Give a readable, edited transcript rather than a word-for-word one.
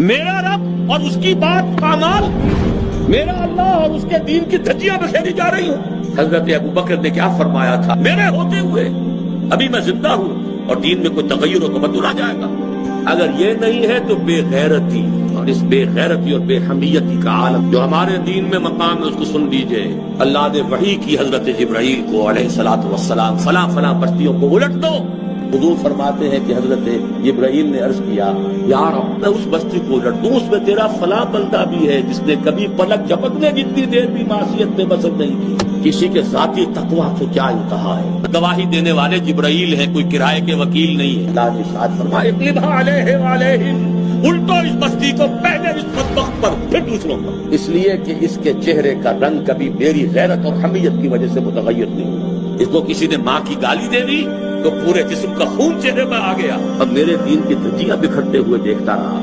मेरा रब और उसकी बात पामाल, मेरा अल्लाह और उसके दीन की धज्जियां बखेरी जा रही हूँ। हजरत अबू बकर ने क्या फरमाया था, मेरे होते हुए अभी मैं जिंदा हूँ और दीन में कोई तगय्युर और तबद्दुल आ जाएगा। अगर ये नहीं है तो बेगैरती, और इस बेगैरती और बेहमियती का आलम जो हमारे दीन में मकाम है उसको सुन लीजिए। अल्लाह ने वही की हजरत जिब्राइल को अलैहिस्सलातु वस्सलाम, फला फला बस्तियों को उलट दो। हुजूर फरमाते हैं कि हजरत जिब्राइल ने अर्ज किया, यार मैं उस बस्ती को उलट दूं, उसमें तेरा फला बंदा भी है जिसने कभी पलक झपकने जितनी देर भी मासियत में बसर नहीं की। किसी के जाती तकवा की क्या इंतहा है। गवाही देने वाले जिब्राइल है, कोई किराए के वकील नहीं है। अल्लाह ने इरशाद फरमाया, उल्टो इस बस्ती को, पहले इस बदबख्त पर फिर दूसरों पर, इसलिए कि इसके चेहरे का रंग कभी मेरी गैरत और हमीयत की वजह से मुतगय्यर नहीं हुआ। इसको किसी ने माँ की गाली दे दी तो पूरे जिस्म का खून चेहरे पर आ गया। अब मेरे दीन की धज्जियां बिखरते हुए देखता रहा।